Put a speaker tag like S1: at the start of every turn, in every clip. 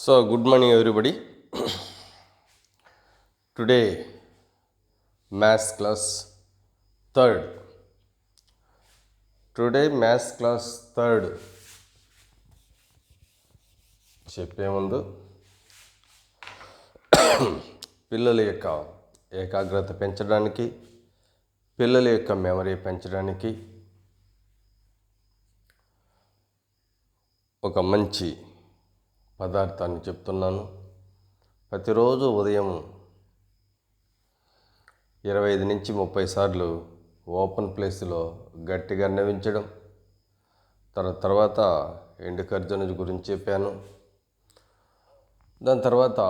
S1: So, good morning, everybody. Today, maths class third. Today, maths class third. చెప్పే ముందు పిల్లల యొక్క ఏకాగ్రత పెంచడానికి, పిల్లల యొక్క మెమరీ పెంచడానికి ఒక మంచి పదార్థాన్ని చెప్తున్నాను. ప్రతిరోజు ఉదయం 25 నుంచి 30 సార్లు ఓపెన్ ప్లేస్లో గట్టిగా నవ్వించడం. తర్వాత ఎండుకర్జన గురించి చెప్పాను. దాని తర్వాత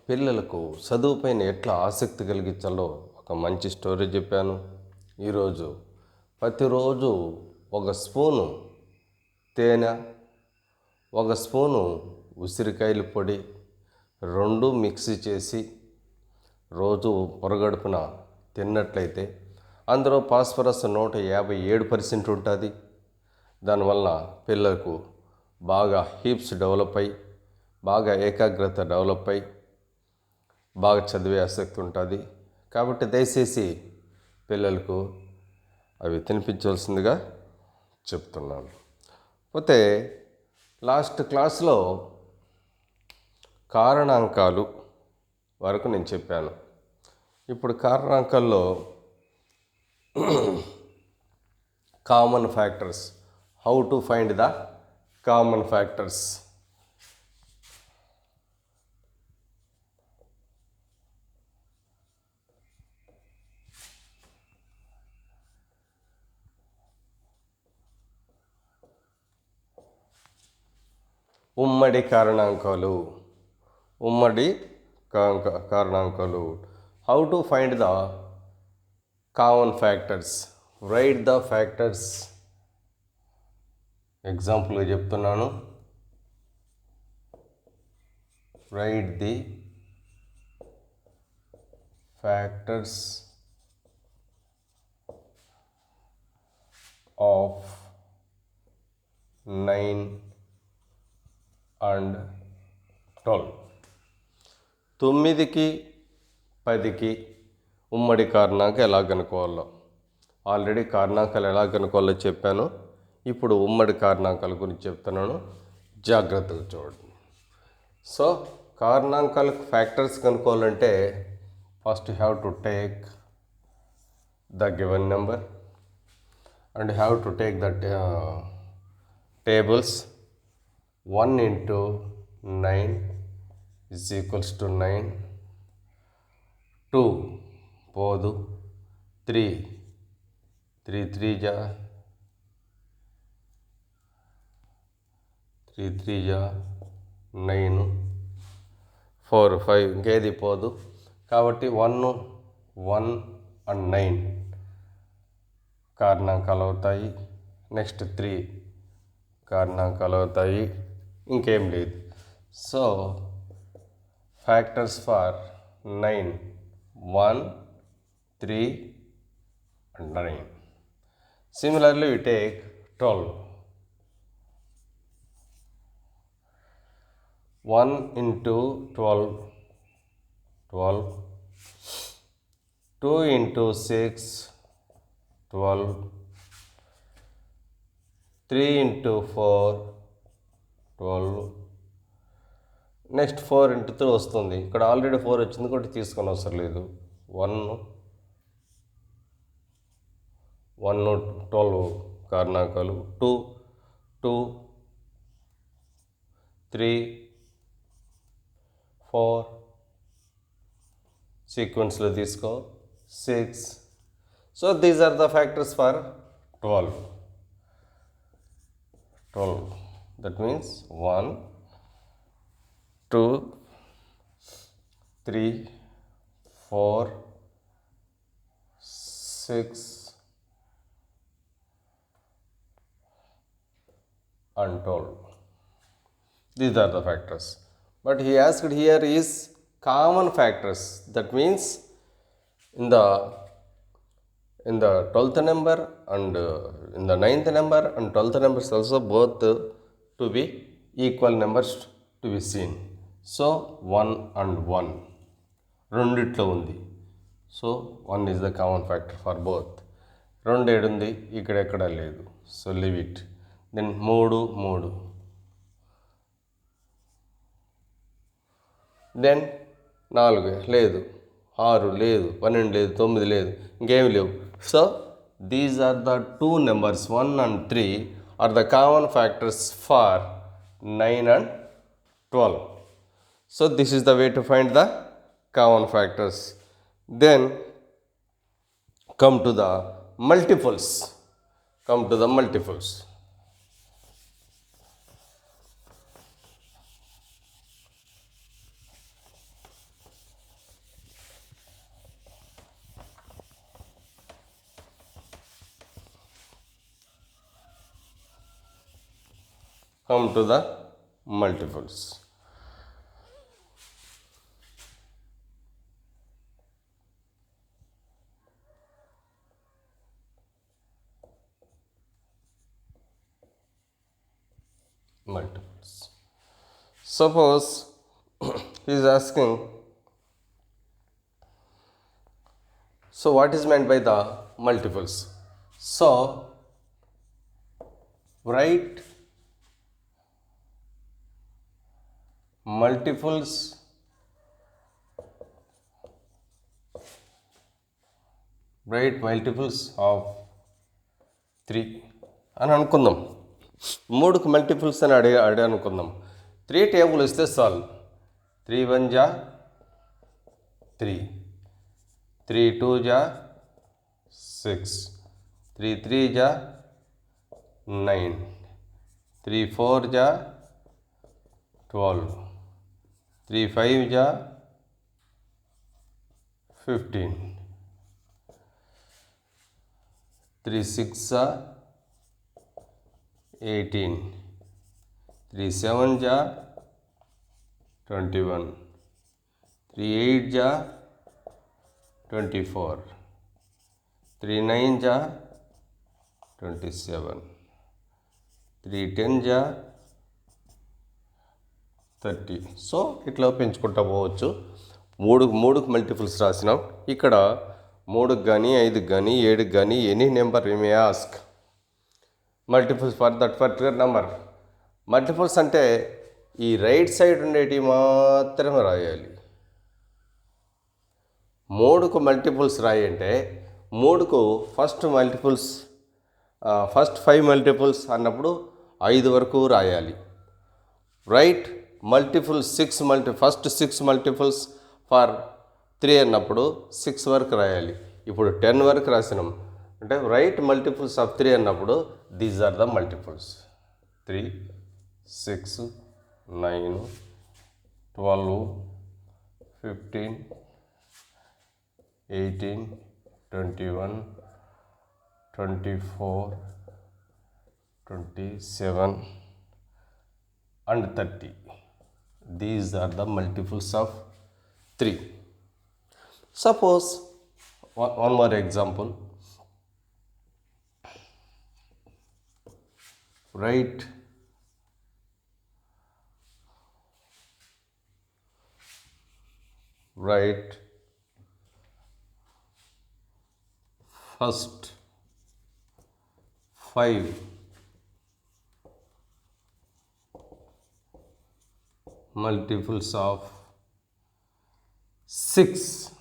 S1: పిల్లలకు చదువుపైన ఎట్లా ఆసక్తి కలిగించాలో ఒక మంచి స్టోరీ చెప్పాను. ఈరోజు ప్రతిరోజు ఒక స్పూను తేనె, ఒక స్పూను ఉసిరికాయల పొడి రెండు మిక్సీ చేసి రోజు పొరగడుపున తిన్నట్లయితే అందులో ఫాస్ఫరస్ 157% ఉంటుంది. దానివల్ల పిల్లలకు బాగా హిప్స్ డెవలప్ అయ్యి, బాగా ఏకాగ్రత డెవలప్ అయ్యి, బాగా చదివే ఆసక్తి ఉంటుంది. కాబట్టి దయచేసి పిల్లలకు అవి తినిపించవలసిందిగా చెప్తున్నాను. పోతే లాస్ట్ క్లాస్లో కారణాంకాలు వరకు నేను చెప్పాను. ఇప్పుడు కారణాంకాల్లో common factors, how to find the common factors. ఉమ్మడి కారణాంకాలు how to find the common factors. Right the factors. ఎగ్జాంపుల్గా చెప్తున్నాను. Right the factors of 9 and 12. 9కి 10కి ఉమ్మడి కారణాంకం ఎలా కనుక్కోవాలో ఆల్రెడీ కారణాంకాలు ఎలా కనుక్కోవాలో చెప్పాను. ఇప్పుడు ఉమ్మడి కారణాంకాల గురించి చెప్తున్నాను, జాగ్రత్తగా చూడండి. సో కారణాంకాలకు ఫ్యాక్టర్స్ కనుక్కోవాలంటే first have to take the given number and have to take the tables. 1 into 9 is equals to 9. 2 పోదు. 3 3 జా 9. 4 5 ఇంకేది పోదు. కాబట్టి 1 and 9 కారణాంకాలు అవుతాయి. నెక్స్ట్ 3 కారణాంకాలు అవుతాయి. ఇంకేం లేదు. So factors for 9 1 3 and 9. Similarly we take 12. 1 into 12 12. 2 into 6 12. 3 into 4 12. Next 4 into 3 వస్తుంది. ఇక్కడ ఆల్రెడీ 4 వచ్చింది కాబట్టి తీసుకొని అవసరం లేదు. 1 12 కారణాంకాలు. 2 3 4 సీక్వెన్స్లో తీసుకో 6. So these are the factors for 12. That means 1 2 3 4 6 and 12. These are the factors. But he asked here is common factors. That means in the 12th number and in the 9th number and 12th numbers also both to be equal numbers to be seen. So 1 and 1 రెండిట్లో ఉంది. So 1 is the common factor for both. 2 ఏడుంది, ఇక్కడ ఎక్కడ లేదు. So leave it. Then 3 then 4 లేదు, 6 లేదు, 12 లేదు, 9 లేదు, ఇంకేమి లేవు. So these are the 2 numbers 1 and 3 are the common factors for 9 and 12. So this is the way to find the common factors. Then come to the multiples. Come to the multiples. Come to the multiples. Multiples. Suppose he is asking, so what is meant by the multiples? So write multiples of 3 అని అనుకుందాం. 3కు multiples అని అడిగి అనుకుందాం. 3 table ఇస్తే చాలు. 3 1 జా 3, 3 2 జా 6, 3 3 జా 9, 3 4 జా 12, 3 5 జా 15, 3 6 జా 18, 3 7 జా 21, 3 8 జా 24, 3 9 జా 27, 3 10 జా 30. సో ఇట్లా పెంచుకుంటా పోవచ్చు. 3కు మల్టిపుల్స్ రాసినాం. ఇక్కడ 3కు కానీ 5కు కానీ 7కు కానీ any number we may ask multiples for that particular number. Multiples అంటే ఈ రైట్ సైడ్ ఉండేటివి మాత్రమే రాయాలి. 3కు మల్టిపుల్స్ రాయంటే 3కు ఫస్ట్ 5 మల్టిపుల్స్ అన్నప్పుడు 5 వరకు రాయాలి. Right multiple first 6 multiples for 3 అన్నప్పుడు 6 వరకు రాయాలి. ఇప్పుడు 10 వరకు రాసినాం అంటే రైట్ మల్టిపుల్స్ ఆఫ్ 3 అన్నప్పుడు these are the multiples. 3 6 9 12 15 18 21 24 27 and 30. These are the multiples of 3. Suppose one more example. Write first 5 multiples of 6.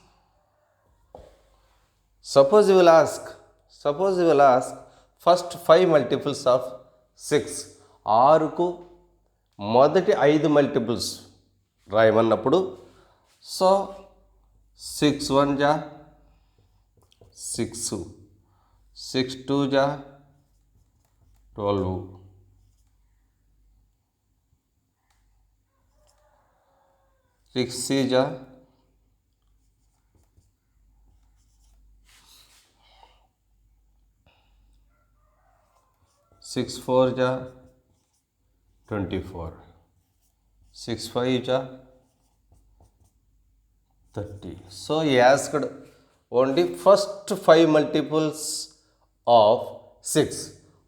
S1: Suppose you will ask first 5 multiples of 6. 6కు మొదటి 5 multiples రాయమన్నప్పుడు so 6 1 జా 6, 6 2 జా 12, 6 3 జా 6 4 जा 24, 6 5 जा 30. So he asked only first 5 multiples of 6.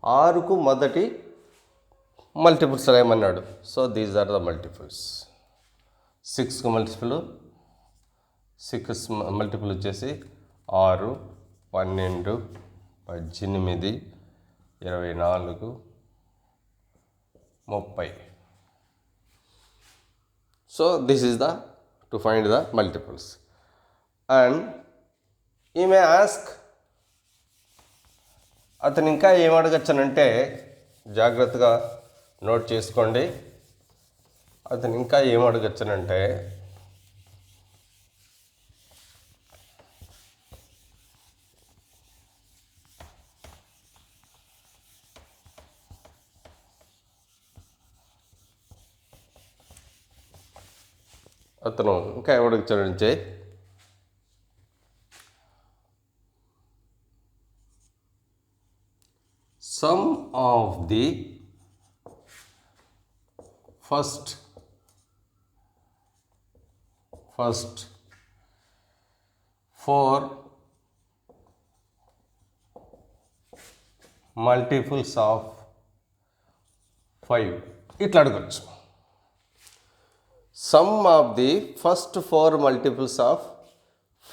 S1: 6కు మొదటి multiples రాయమన్నాడు. So these are the multiples. 6కు మల్టిపుల్ 6 మల్టిపుల్ వచ్చేసి 6, 12, 18, 24, 30. So this is the to find the multiples. And you may ask, అతను ఇంకా ఏం అడగచ్చనంటే, జాగ్రత్తగా నోట్ చేసుకోండి. అతను ఇంకా ఏం అడగచ్చనంటే, అతను ఇంకా ఏం అడగచ్చాడంటే, sum of the first 4 multiples of 5. ఇట్లా అడగచ్చు. Some of the first 4 multiples of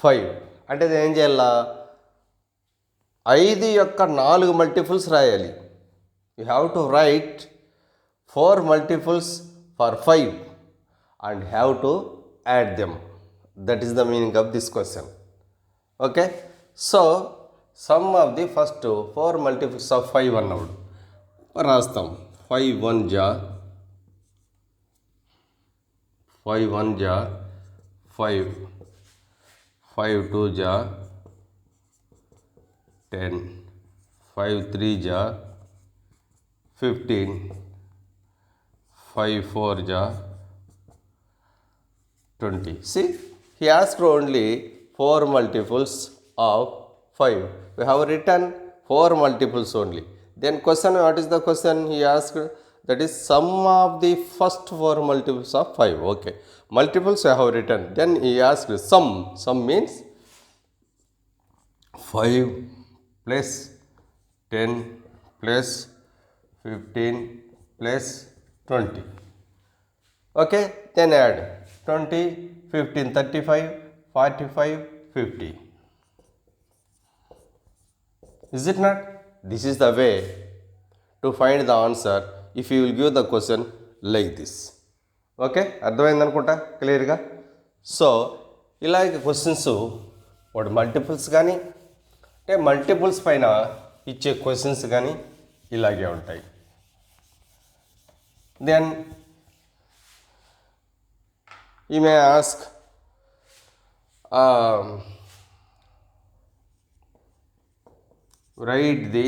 S1: 5 అంటే ఏం చేయాలా, 5 యొక్క 4 మల్టిపుల్స్ రాయాలి. You have to right 4 multiples for 5 and have to add them. That is the meaning of this question. Okay, so sum of the first 4 multiples of 5 అన్నప్పుడు రాస్తాం. 5 1 జా 5 1 జా 5, 5 2 జా 10, 5 3 జా 15, 5 4 జా 20. See, he asked only 4 multiples of 5. We have written 4 multiples only. Then question, what is the question he asked? That is sum of the first 4 multiples of 5. Okay, multiples I have written. Then he asked sum. Sum means 5 plus 10 plus 15 plus 20. Okay, then add 20, 15, 35, 45, 50. Is it not? This is the way to find the answer if you will give the question like this. Okay, అర్థమైంది అనుకుంటా క్లియర్గా. So ఇలాగే questions వాడు multiples కానీ అంటే multiples పైన ఇచ్చే questions కానీ ఇలాగే ఉంటాయి. Then you may ask, write the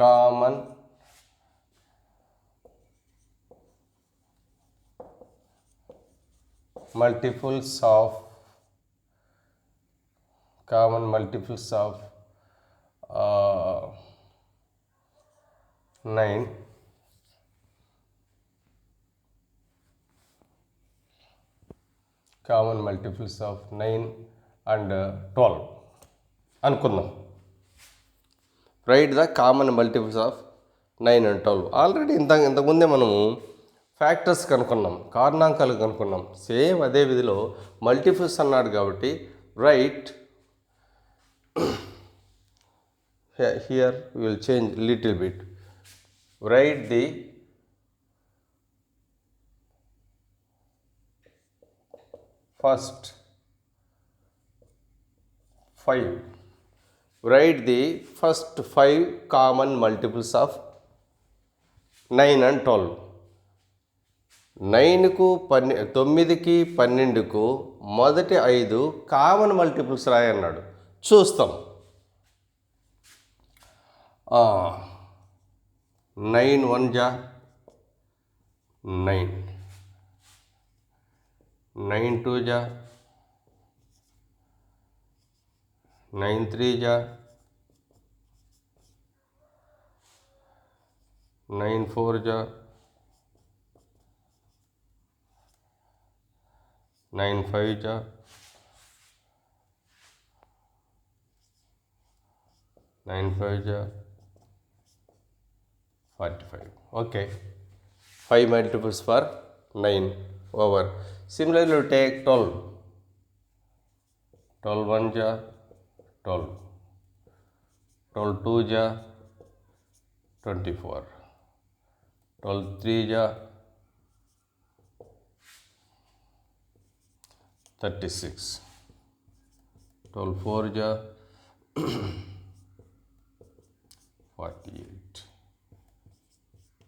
S1: common multiples of 9, common multiples of 9 and 12 అనుకుందాం. Right the common multiples of 9 and 12. Already ఇంతకుముందే మనము ఫ్యాక్టర్స్ కనుక్కున్నాం, కారణాంకాలు కనుక్కున్నాం. సేమ్ అదే విధిలో మల్టిపుల్స్ అన్నాడు కాబట్టి right here we will change little bit. Write the first 5. Write the first 5 common multiples of 9 and 12. 9కు 9కి 12కు మొదటి 5 common multiples రాయన్నాడు. చూస్తాం. 9 1 जा 9, 9 2 जा 9 3 जा 9 4 जा 9 5 जा 9 5 ja 45. Okay. 5 multiples for 9 over. Similarly, you take 12. 12 1 ja 12. 12 2 ja 24. 12 3 ja 36. 12 4 ja 48.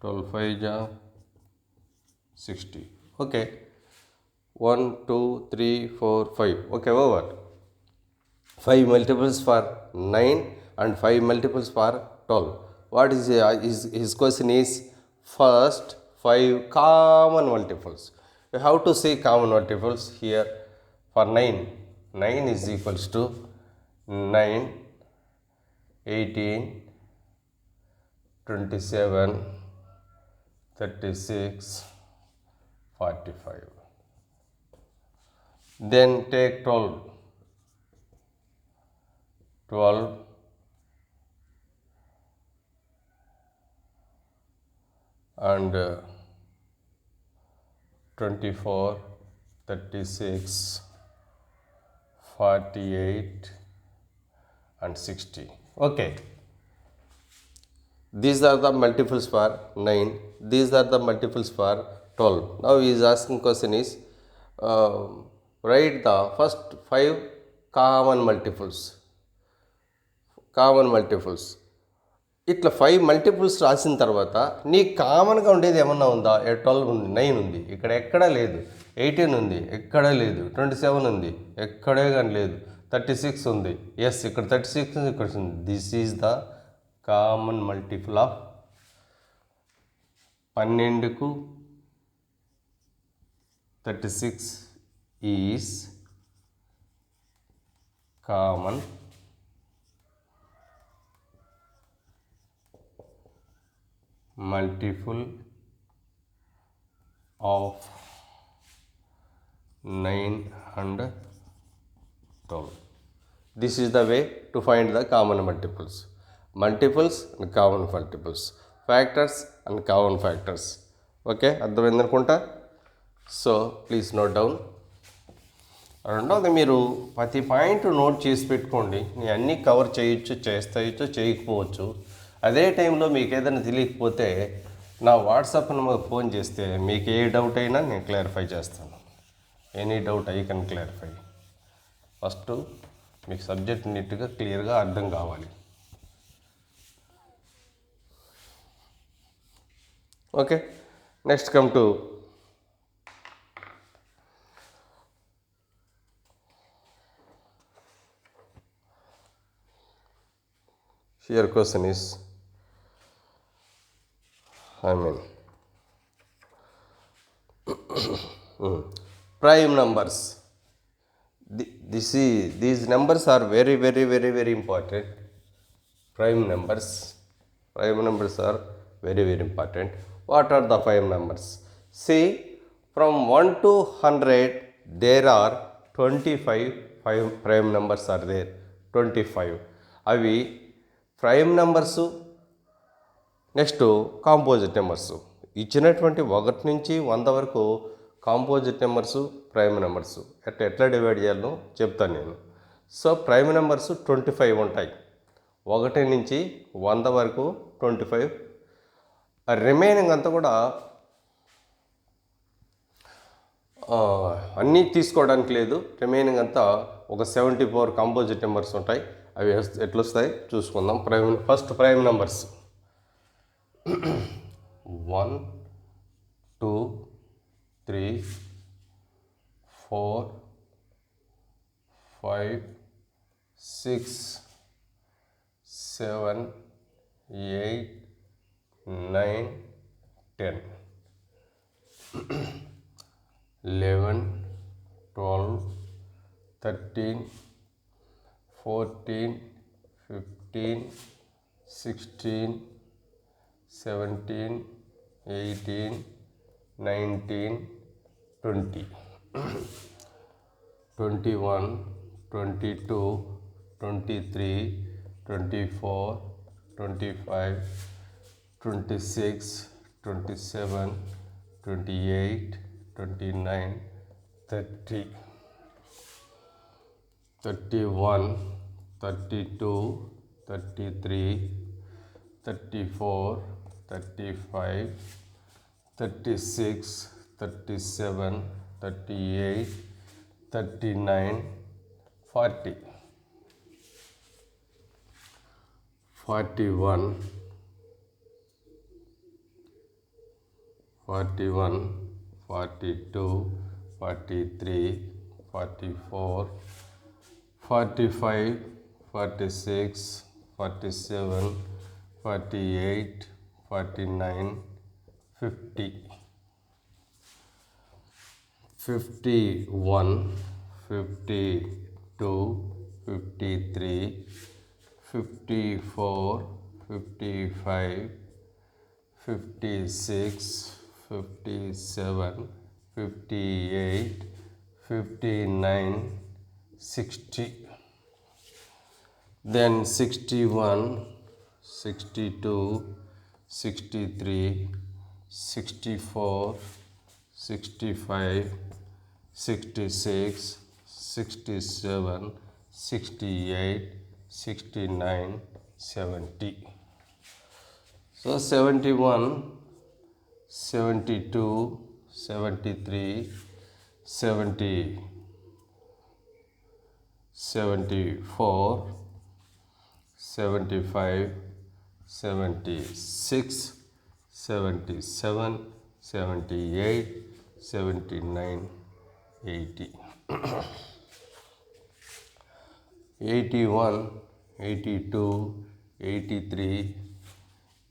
S1: 12 5 ja 60. Okay. 1 2 3 4 5. Okay, over. 5 multiples for 9 and 5 multiples for 12. What is his question is first 5 common multiples. You have to see common multiples here. For 9, 9 is equals to 9, 18, 27, 36, 45. Then take 12. 12 and 24, 36, 48 and 60. Okay. These are the multiples for 9. These are the multiples for 12. Now he is asking question is write the first 5 common multiples. Common multiples. ఇట్లా 5 multiples రాసిన తర్వాత నీకు కామన్గా ఉండేది ఏమన్నా ఉందా? 12 ఉంది, 9 ఉంది, ఇక్కడ ఎక్కడా లేదు. 18 ఉంది, ఎక్కడా లేదు. 27 ఉంది, ఎక్కడే కానీ లేదు. 36 ఉంది, ఎస్ ఇక్కడ 36 ఉంది, ఇక్కడ ఉంది. This is the common multiple of 12కు 36 is common multiple of 9 and 12. This is the way to find the common multiples. Multiples and common multiples. Factors and common factors. Okay, అర్థమైంది అనుకుంటా. So please note down. రెండవది మీరు ప్రతి point note చేసి పెట్టుకోండి. నేను అన్నీ కవర్ చేయొచ్చు, చేస్తాయచ్చు, చేయకపోవచ్చు. అదే టైంలో మీకు ఏదైనా తెలియకపోతే నా వాట్సాప్ నెంబర్ ఫోన్ చేస్తే మీకు ఏ డౌట్ అయినా నేను క్లారిఫై చేస్తాను. Any doubt I can clarify. First మీకు సబ్జెక్ట్ నీట్గా క్లియర్గా అర్థం కావాలి. Okay, next come to here question is prime numbers. These numbers are very, very, very, very important. Prime numbers are very, very important. What are the prime numbers? See, from 1 to 100 there are 25 prime numbers are there. 25 అవి prime numbers. Next composite numbers. ఇచ్చినటువంటి 1 నుంచి 100 వరకు composite numbers, prime numbers. ఎట్లా divide చేయాలో చెప్తాను నేను. So prime numbers 25 ఉంటాయి. 1 నుంచి 100 వరకు 25. రిమైనింగ్ అంతా కూడా అన్నీ తీసుకోవడానికి లేదు. రిమైనింగ్ అంతా ఒక 74 కాంపోజిట్ నెంబర్స్ ఉంటాయి. అవి ఎట్లొస్తాయి చూసుకుందాం. First prime numbers 1 2 3 4 5 6 7 8 9 10 11 12 13 14 15 16 17 18 19 20 21 22 23 24, 25, 26, 27, 28, 29, 30, 31, 32, 33, 34, 35, 36, 37, 38, 39, 40, 41, 41, 42, 43, 44, 45, 46, 47, 48, 49, 50, 51, 52, 53, 54, 55, 56, 57, 58, 59, 60. Then 61, 62, 63, 64, 65, 66, 67, 68, 69, 70. So 71, 72, 73, 70, 74, 75, 76, 77, 78, 79, 80. 81, 82, 83,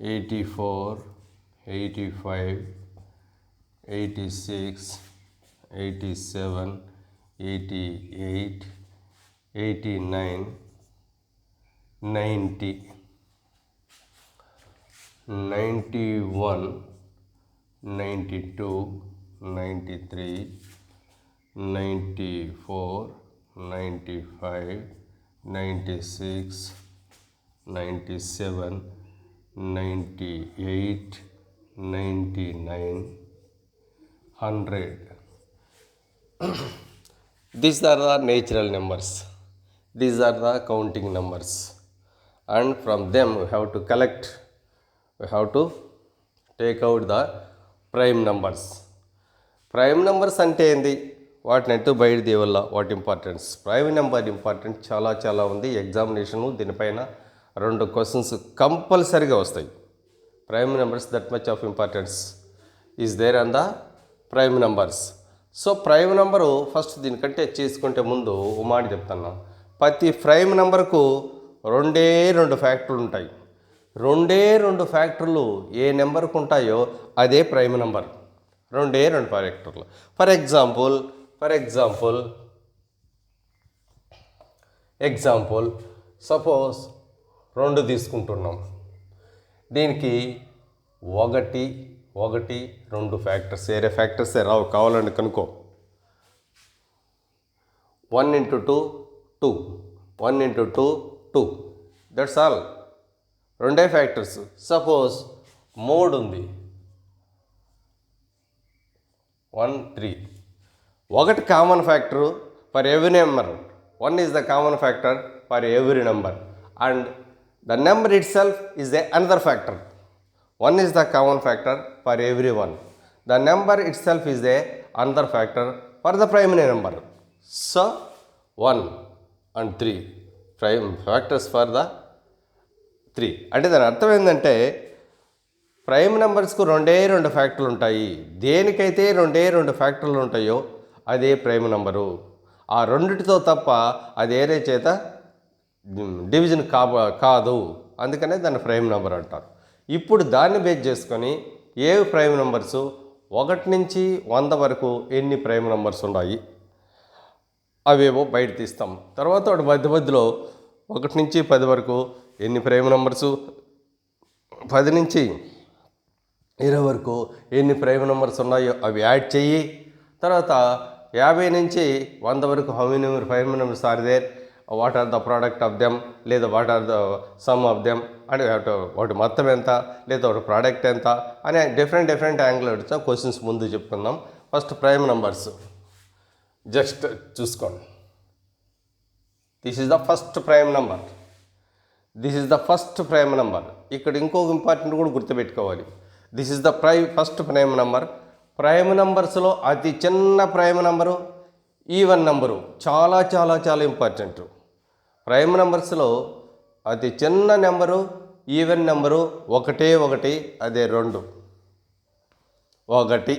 S1: 84, 85, 86, 87, 88, 89, 90, 91, 92, 93, 94, 95, 96, 97, 98, 99, 100. These are the natural numbers. These are the counting numbers. And from them we have to collect, we have to take out the prime numbers. Prime numbers అంటే ఏంది, వాటిని ఎటు బయట దేవల్ల, వాటి importance. Prime number important చాలా ఉంది. Examination దీనిపైన 2 questions కంపల్సరీగా వస్తాయి. Prime numbers, that much of importance is there on the prime numbers. So prime number first దీనికంటే చేసుకుంటే ముందు ఓ మాట చెప్తాను. ప్రతి ప్రైమ్ నెంబర్కు 2 ఫ్యాక్టర్లు ఉంటాయి. 2 ఫ్యాక్టర్లు ఏ నెంబర్కు ఉంటాయో అదే ప్రైమ్ నెంబర్. 2 ఫ్యాక్టర్లు. ఫర్ ఎగ్జాంపుల్ సపోజ్ 2 తీసుకుంటున్నాం. దీనికి 1, 2 ఫ్యాక్టర్స్, వేరే ఫ్యాక్టర్స్ రావు, కావాలని కనుక్కో. 1 into 2, 2. 1 into 2, 2. That's all. 2 factors. Suppose 3 ఉంది. 1, 3. 1 common factor for every number. 1 is the common factor for every number, and the number itself is another factor. 1 is the common factor for everyone. The number itself is another factor for the primary number. So 1 and 3 prime factors for the 3. అంటే దాని అర్థం ఏంటంటే prime నెంబర్స్కు 2 ఫ్యాక్టర్లు ఉంటాయి. దేనికైతే 2 ఫ్యాక్టర్లు ఉంటాయో అదే prime number. ఆ రెండిటితో తప్ప అది ఏరే చేత డివిజన్ కాదు. అందుకనే దాన్ని ప్రైమ్ నెంబర్ అంటారు. ఇప్పుడు దాన్ని బేస్ చేసుకొని ఏ ప్రైమ్ నెంబర్సు 1 నుంచి 100 వరకు ఎన్ని ప్రైమ్ నెంబర్స్ ఉన్నాయి అవేవో బయట తీస్తాం. తర్వాత మధ్యలో 1 నుంచి 10 వరకు ఎన్ని ప్రైమ్ నెంబర్సు, 10 నుంచి 20 వరకు ఎన్ని ప్రైమ్ నెంబర్స్ ఉన్నాయో అవి యాడ్ చెయ్యి. తర్వాత 50 నుంచి 100 వరకు how many prime numbers are there, what are the product of them, లేదా what are the sum of them అని, ఒకటి మొత్తం ఎంత, లేదా ఒకటి ప్రోడక్ట్ ఎంత అని డిఫరెంట్ యాంగిల్తో క్వశ్చన్స్ ముందు చెప్పుకుందాం. ఫస్ట్ ప్రైమ్ నెంబర్స్ జస్ట్ చూసుకోండి. This is the first prime number. This is the first prime number. ఇక్కడ ఇంకొక ఇంపార్టెంట్ కూడా గుర్తుపెట్టుకోవాలి. This is the first prime number. Prime నెంబర్స్లో అతి చిన్న ప్రైమ్ నెంబరు ఈవెన్ నెంబరు చాలా చాలా చాలా ఇంపార్టెంట్. ప్రైమ్ నెంబర్స్లో అతి చిన్న నెంబరు ఈవెన్ నెంబరు ఒకటే ఒకటి, అదే 2. 1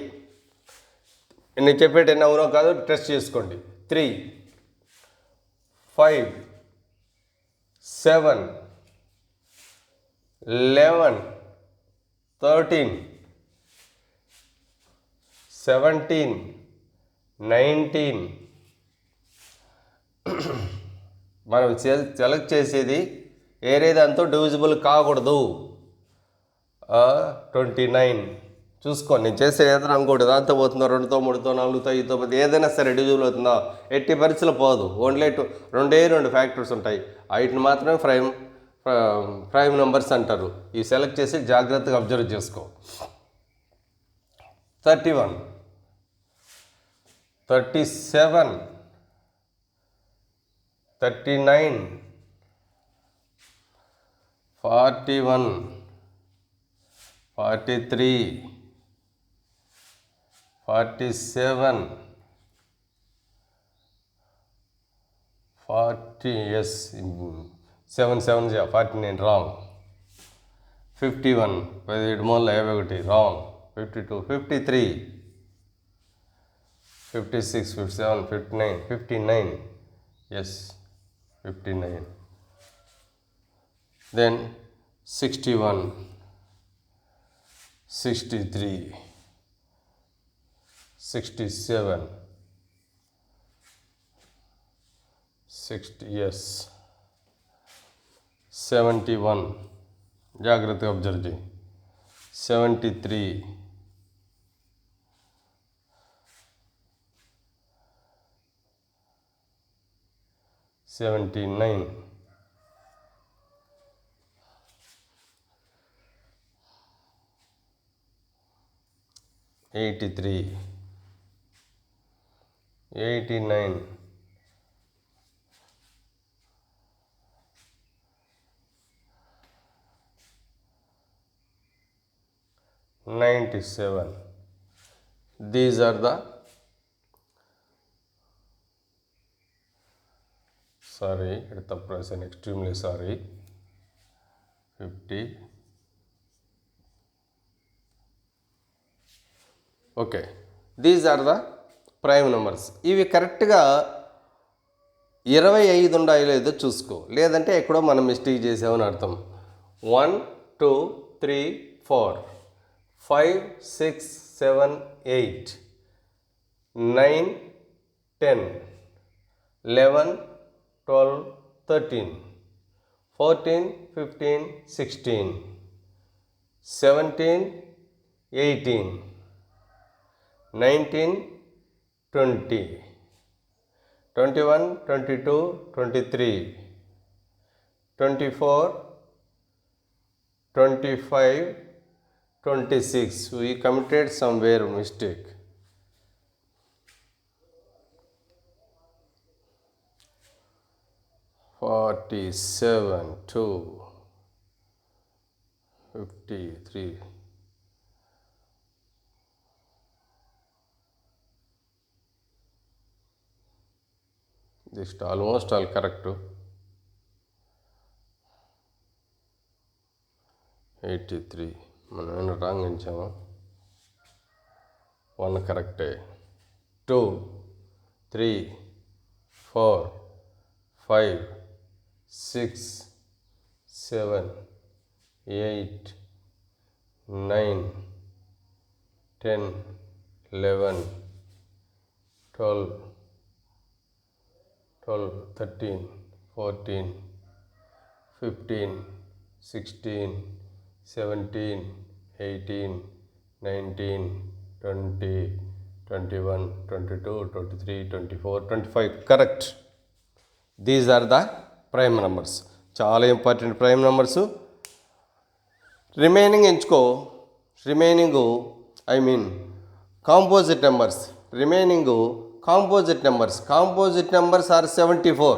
S1: నేను చెప్పేటి అవునో కాదు టెస్ట్ చేసుకోండి. 3, 5, 7, 11, 13, 17, 19. మనం సెలెక్ట్ చేసేది ఏరే దాంతో డివిజిబుల్ కాకూడదు. 29 చూసుకోండి. నేను చేసే ఏదైనా ఇంకోటి దాంతో పోతుందో, 2తో 3తో 4తో 5తో 10 ఏదైనా సరే డివిజిబుల్ అవుతుందా? ఎట్టి పరిస్థితులు పోదు. ఓన్లీ 2 ఫ్యాక్టర్స్ ఉంటాయి. వీటిని మాత్రమే ప్రైమ్ నెంబర్స్ అంటారు. ఇవి సెలెక్ట్ చేసి జాగ్రత్తగా అబ్జర్వ్ చేసుకో. 31, 37, 39, 41, 43, 47, 40, yes, 7 7s 49, wrong. 51, 17 మూల 51, wrong. 52, 53, 56, 57, 59, 59, yes, 59. Then 61, 63, 67, 60, yes, 71, జాగ్రత్తగా అబ్జర్వ్ చేయి. 73, 79, 83, 89, 97. These are the sorry, it's the present, extremely sorry. 50. Okay, these are the prime numbers. ఇవి కరెక్ట్గా 25 ఉండాయో లేదో చూసుకో, లేదంటే ఎక్కడో మనం మిస్టేక్ చేసామని అర్థం. 1 2 3 4 5 6 7 8 9 10 11 12 13 14 15 16 17 18 19 20 21 22 23 24 25 26. We committed somewhere mistake. Forty-seven, 2, 53. This almost all correct. 83. మనం ఏమైనా రాంగ్ ఇచ్చామా? 1 కరెక్టే. 2 3 4 5 6 7 8 9 10 11 12 13 14 15 16 17 18 19 20 21 22 23 24 25 correct. These are the prime numbers. చాలా ఇంపార్టెంట్ ప్రైమ్ నెంబర్స్. రిమైనింగ్ ఎంచుకో. Remaining composite numbers. Composite numbers are 74.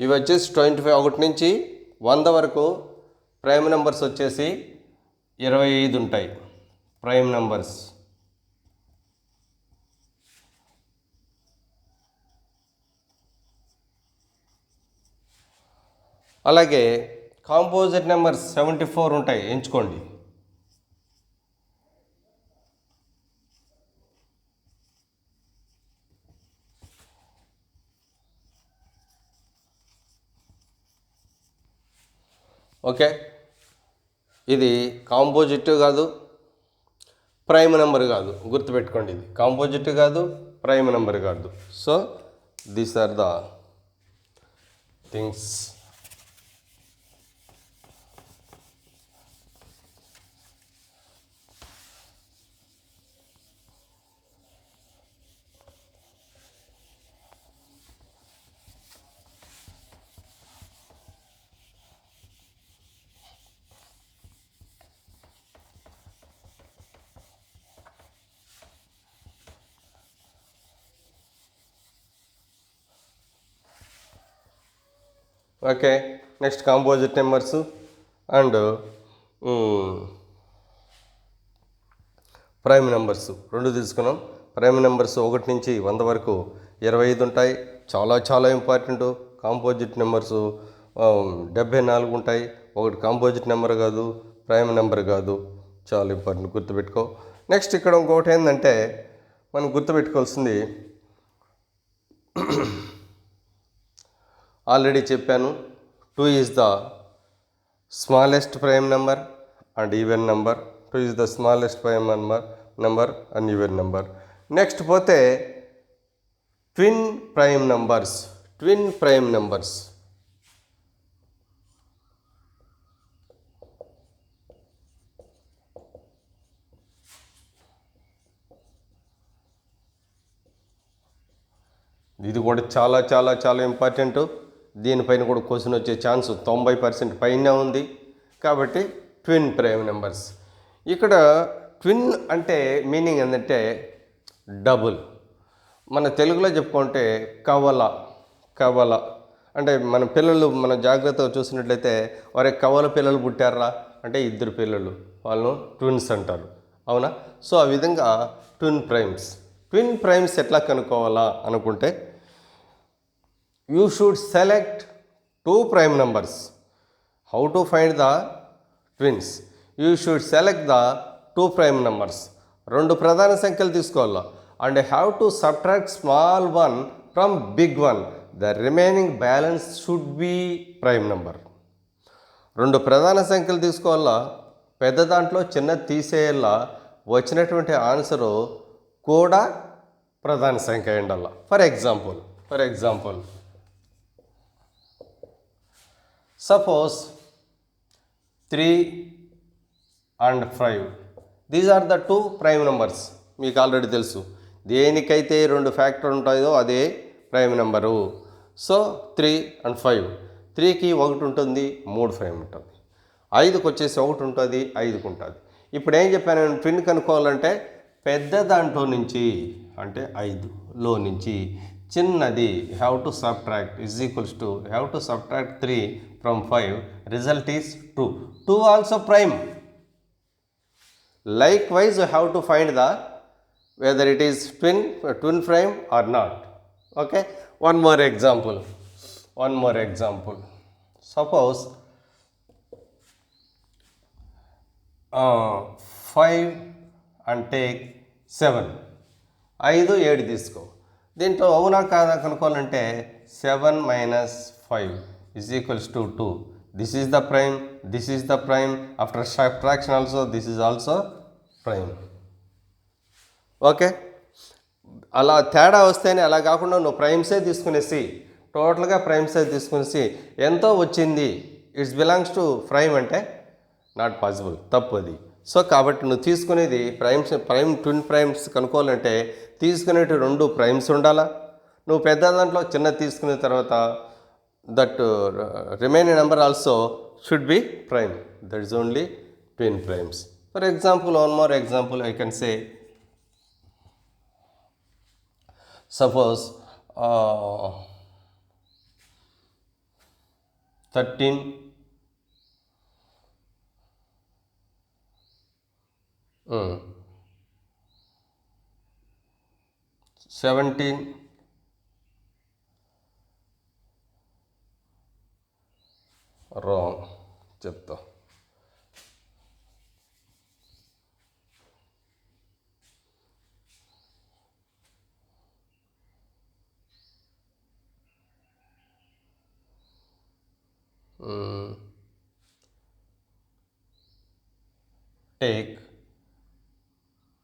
S1: ఇవి వచ్చేసి 25, 1 నుంచి 100 వరకు ప్రైమ్ నెంబర్స్ వచ్చేసి 25 ఉంటాయి ప్రైమ్ నెంబర్స్. అలాగే కాంపోజిట్ నెంబర్స్ 74 ఉంటాయి, ఎంచుకోండి. ఓకే, ఇది కాంపోజిట్ కాదు, ప్రైమ్ నెంబర్ కాదు, గుర్తుపెట్టుకోండి. ఇది కాంపోజిట్ కాదు, ప్రైమ్ నెంబర్ కాదు. So these are the things. Okay, next composite numbers and prime numbers రెండు తీసుకున్నాం. ప్రైమ్ నెంబర్స్ 1 నుంచి 100 వరకు 25 ఉంటాయి. చాలా చాలా ఇంపార్టెంట్. కాంపోజిట్ నెంబర్స్ 74 ఉంటాయి. ఒకటి కాంపోజిట్ నెంబర్ కాదు, ప్రైమ్ నెంబర్ కాదు. చాలా ఇంపార్టెంట్, గుర్తుపెట్టుకో. నెక్స్ట్ ఇక్కడ ఇంకొకటి ఏంటంటే మనం గుర్తుపెట్టుకోవాల్సింది, ఆల్రెడీ చెప్పాను, 2 is the smallest prime number and even number. 2 is the smallest prime number and even number. Next పోతే ట్విన్ ప్రైమ్ నెంబర్స్. ఇది కూడా చాలా చాలా చాలా ఇంపార్టెంట్. దీనిపైన కూడా క్వశ్చన్ వచ్చే ఛాన్స్ 90% పైన ఉంది. కాబట్టి ట్విన్ ప్రైమ్ నెంబర్స్. ఇక్కడ ట్విన్ అంటే మీనింగ్ ఏంటంటే డబుల్. మన తెలుగులో చెప్పుకుంటే కవల అంటే మన పిల్లలు మన జాగ్రత్తగా చూసినట్లయితే వారి కవల పిల్లలు పుట్టారా అంటే 2 పిల్లలు, వాళ్ళను ట్విన్స్ అంటారు. అవునా? సో ఆ విధంగా ట్విన్ ప్రైమ్స్ ఎట్లా కనుక్కోవాలా అనుకుంటే, you should select 2 prime numbers. How to find the twins? You should select the 2 prime numbers. 2 ప్రధాన సంఖ్యలు తీసుకోవాలా and have to subtract small one from big one. The remaining balance should be prime number. 2 ప్రధాన సంఖ్యలు తీసుకోవాలా, పెద్ద దాంట్లో చిన్నది తీసేయాలా, వచ్చినటువంటి ఆన్సరు కూడా ప్రధాన సంఖ్య ఉండాల. For example suppose 3 and 5. These are the 2 prime numbers. మీకు ఆల్రెడీ తెలుసు, దేనికైతే 2 ఫ్యాక్టర్ ఉంటాయో అదే ప్రైమ్ నెంబరు. So 3 and 5. 3కి 1 ఉంటుంది, 3 ప్రైమ్ ఉంటుంది. 5కి వచ్చేసి 1 ఉంటుంది, 5కి ఉంటుంది. ఇప్పుడు ఏం చెప్పాను, నేను ట్విన్ కనుక్కోవాలంటే పెద్ద దాంట్లో నుంచి అంటే 5లో నుంచి చిన్నది have to subtract 3 from 5. Result is 2. 2 also prime. Likewise, you have to find the whether it is twin prime or not. Okay. One more example. Suppose 5 and take 7. 5, 7 తీసుకో. దీంట్లో అవునా కాదా కనుక్కోవాలంటే 7 - 5 = 2. This is the prime. After subtraction also, this is also prime. Okay, అలా తేడా వస్తేనే, అలా కాకుండా నువ్వు ప్రైమ్సే తీసుకునేసి టోటల్గా ఎంతో వచ్చింది ఇట్స్ బిలాంగ్స్ టు ప్రైమ్ అంటే నాట్ పాసిబుల్, తప్పు అది. సో కాబట్టి నువ్వు తీసుకునేది ట్విన్ ప్రైమ్స్ కనుక్కోవాలంటే తీసుకునేటి 2 ప్రైమ్స్ ఉండాలా, నువ్వు పెద్ద దాంట్లో చిన్నది తీసుకున్న తర్వాత that remaining number also should be prime. That is only twin primes. For example, one more example I can say, suppose 13 17 wrong చెప్తా.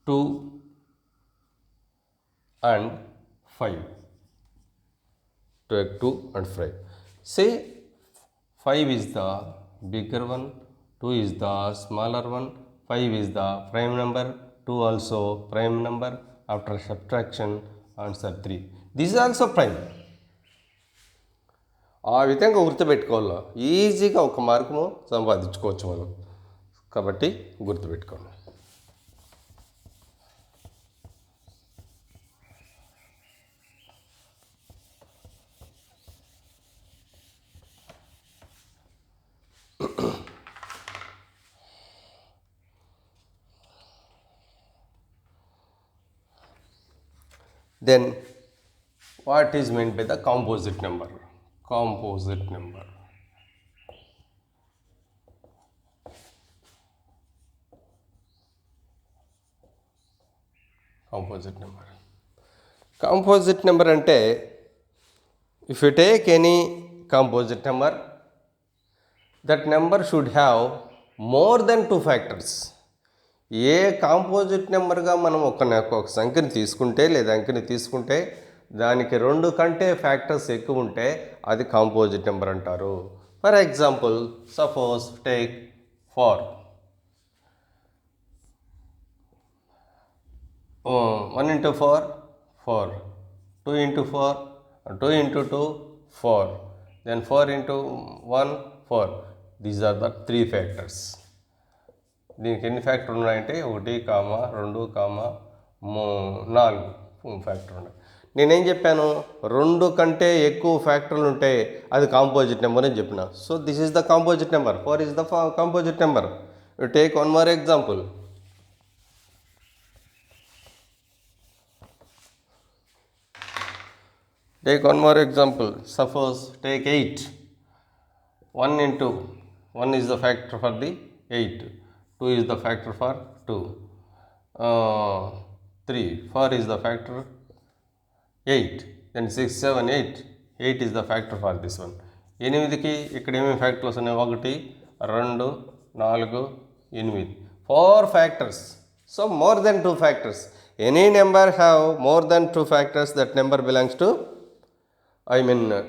S1: 2 and 5. Take 2 and 5. Say 5 is the bigger one, 2 is the smaller one, 5 is the prime number, 2 also prime number. After subtraction, answer 3. This is also prime. ఆ విధంగా గుర్తుపెట్టుకోవాలి. ఈజీగా ఒక మార్కును సంపాదించుకోవచ్చు మనం. కాబట్టి గుర్తుపెట్టుకోండి. Then what is meant by the composite number? Composite number. Composite number. Composite number ante, if you take any composite number, that number should have more than 2 factors. ఏ కాంపోజిట్ నెంబర్గా మనం ఒక సంఖ్యని తీసుకుంటే లేదా అంకెని తీసుకుంటే దానికి 2 కంటే ఫ్యాక్టర్స్ ఎక్కువ ఉంటే అది కాంపోజిట్ నెంబర్ అంటారు. For example, suppose take 4. 1 into 4, 4. 2 into 4, 2 into 2, 4. Then 4 into 1, 4. These are the 3 factors. దీనికి ఎన్ని ఫ్యాక్టర్ ఉన్నాయంటే 1, 2, 4 ఫ్యాక్టర్ ఉన్నాయి. నేనేం చెప్పాను, 2 కంటే ఎక్కువ ఫ్యాక్టర్లు ఉంటే అది కాంపోజిట్ నెంబర్ అని చెప్పిన. So this is the composite number. 4 is the composite number. You take one more example. Take one more example. Suppose take 8. 1 into 1 is the factor for the 8. 2 is the factor for 2. 3, 4 is the factor 8. Then 6, 7, 8. 8 is the factor for this one. 8కి ఇక్కడ ఏమేమి factors ఉన్నాయి? 1, 2, 4, 8. 4 factors. So more than 2 factors. Any number have more than 2 factors, that number belongs to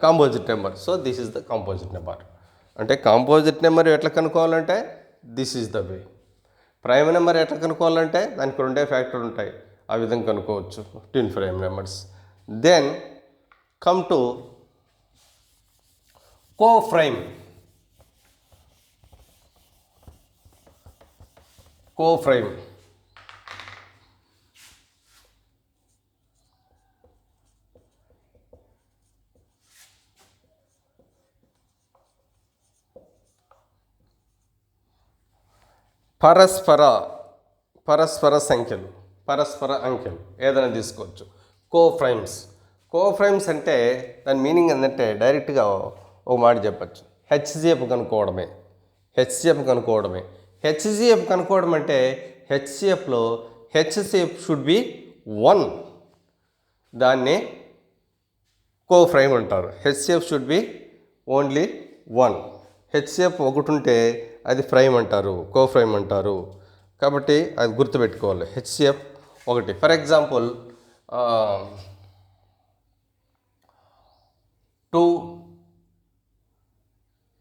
S1: composite number. So this is the composite number. అంటే composite number ఎట్లా కనుక్కోవాలంటే this is the way. Prime number ఎట్లా కనుక్కోవాలంటే దానికి 2 factor ఉంటాయి, ఆ విధంగా కనుక్కోవచ్చు twin prime numbers. Then come to coprime. Coprime పరస్పర సంఖ్యలు, పరస్పర అంకెలు ఏదైనా తీసుకోవచ్చు. కోప్రైమ్స్ అంటే దాని మీనింగ్ ఏంటంటే డైరెక్ట్గా ఒక మాట చెప్పచ్చు, హెచ్సిఎఫ్ కనుక్కోవడమే. హెచ్సిఎఫ్ కనుక్కోవడం అంటే హెచ్సిఎఫ్లో హెచ్సిఎఫ్ షుడ్ బి 1. దాన్ని కోప్రైమ్ అంటారు. HCF should be only 1. HCF 1 ఉంటే అది ప్రైమ్ అంటారు, కోప్రైమ్ అంటారు. కాబట్టి అది గుర్తుపెట్టుకోవాలి, హెచ్సిఎఫ్ 1. ఫర్ ఎగ్జాంపుల్ 2,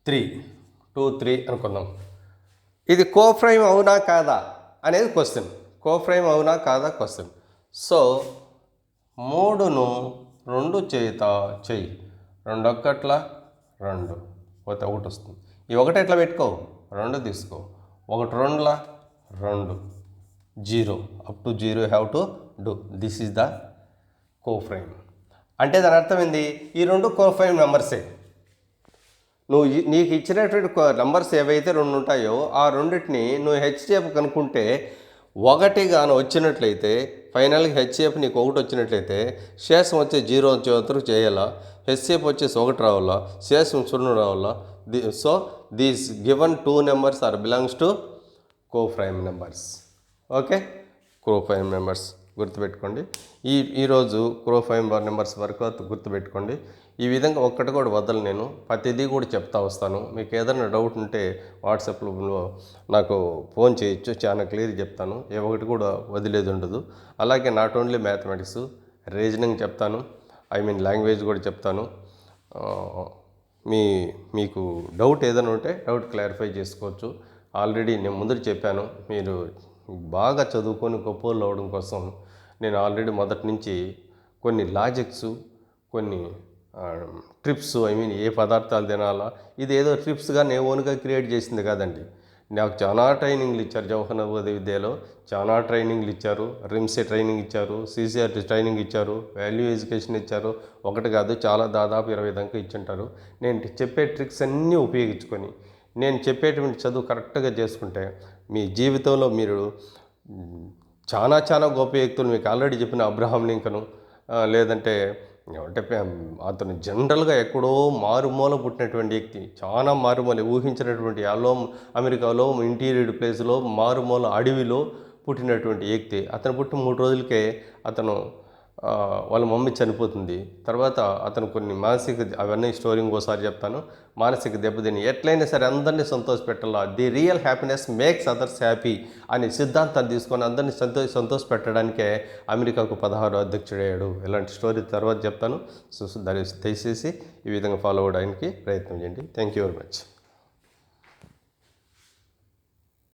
S1: 3 అనుకుందాం. ఇది కోప్రైమ్ అవునా కాదా అనేది క్వశ్చన్. కోప్రైమ్ అవునా కాదా క్వశ్చన్. సో 3ను 2 చెయ్యి 2 ఒక్కట్ల 2 పోతే 1 వస్తుంది. ఈ 1 ఎట్లా పెట్టుకో 2 తీసుకో 1 2ల 2 0 up to 0 have to do. This is the coprime. అంటే దాని అర్థం ఏంది? ఈ 2 కోఫ్రైమ్ నెంబర్సే. నీకు ఇచ్చినటువంటి నెంబర్స్ ఏవైతే 2 ఉంటాయో ఆ రెండింటిని నువ్వు హెచ్సిఎఫ్ కనుక్కుంటే 1 గాను వచ్చినట్లయితే ఫైనల్గా హెచ్సిఎఫ్ నీకు 1 వచ్చినట్లయితే శేషం వచ్చే 0 వచ్చే వరకు చేయాలా, హెచ్సిఎఫ్ వచ్చేసి 1 రావాలా, శేషం 0 రావాలా. So these given 2 numbers are belongs to coprime numbers. Okay, coprime numbers గుర్తుపెట్టుకోండి. ఈరోజు కోఫ్రైమ్ నెంబర్స్ వరకు గుర్తుపెట్టుకోండి. ఈ విధంగా ఒక్కటి కూడా వదలు, నేను ప్రతిదీ కూడా చెప్తా వస్తాను. మీకు ఏదైనా డౌట్ ఉంటే వాట్సాప్లో నాకు ఫోన్ చేయొచ్చు, చాలా క్లియర్ చెప్తాను. ఏ ఒకటి కూడా వదిలేది ఉండదు. అలాగే నాట్ ఓన్లీ మ్యాథమెటిక్స్, రీజనింగ్ చెప్తాను, లాంగ్వేజ్ కూడా చెప్తాను. మీకు డౌట్ ఏదైనా ఉంటే డౌట్ క్లారిఫై చేసుకోవచ్చు. ఆల్రెడీ నేను ముందర చెప్పాను, మీరు బాగా చదువుకొని గొప్పోళ్ళు అవ్వడం కోసం నేను ఆల్రెడీ మొదటి నుంచి కొన్ని లాజిక్స్, కొన్ని ట్రిప్స్, ఏ పదార్థాలు తినాలా, ఇది ఏదో ట్రిప్స్గా నేను ఓన్గా క్రియేట్ చేసింది కాదండి. నాకు చాలా ట్రైనింగ్లు ఇచ్చారు. జవహర్ నవోదయ విద్యలో చాలా ట్రైనింగ్లు ఇచ్చారు. రిమ్సే ట్రైనింగ్ ఇచ్చారు, సిసిఆర్టీ ట్రైనింగ్ ఇచ్చారు, వాల్యూ ఎడ్యుకేషన్ ఇచ్చారు. ఒకటి కాదు, చాలా దాదాపు 20 దాకా ఇచ్చింటారు. నేను చెప్పే ట్రిక్స్ అన్నీ ఉపయోగించుకొని నేను చెప్పేటువంటి చదువు కరెక్ట్గా చేసుకుంటే మీ జీవితంలో మీరు చాలా గొప్ప వ్యక్తులు, మీకు ఆల్రెడీ చెప్పిన అబ్రహాం లింకను, లేదంటే అంటే అతను జనరల్గా ఎక్కడో మారుమూల పుట్టినటువంటి వ్యక్తి, చాలా మారుమూల, ఊహించినటువంటి అమెరికాలో ఇంటీరియర్ ప్లేస్లో మారుమూల అడవిలో పుట్టినటువంటి వ్యక్తి. అతను పుట్టిన 3 రోజులకే అతను వాళ్ళ మమ్మీ చనిపోతుంది. తర్వాత అతను కొన్ని మానసిక, అవన్నీ స్టోరీ ఇంకోసారి చెప్తాను, మానసిక దెబ్బతిని ఎట్లయినా సరే అందరినీ సంతోషపెట్టాలా, the real happiness makes others happy అనే సిద్ధాంతాన్ని తీసుకొని అందరినీ సంతోషపెట్టడానికే అమెరికాకు 16వ అధ్యక్షుడయ్యాడు. ఇలాంటి స్టోరీ తర్వాత చెప్తాను. సో దయచేసి ఈ విధంగా ఫాలో అవ్వడానికి ప్రయత్నం చేయండి. Thank you very much.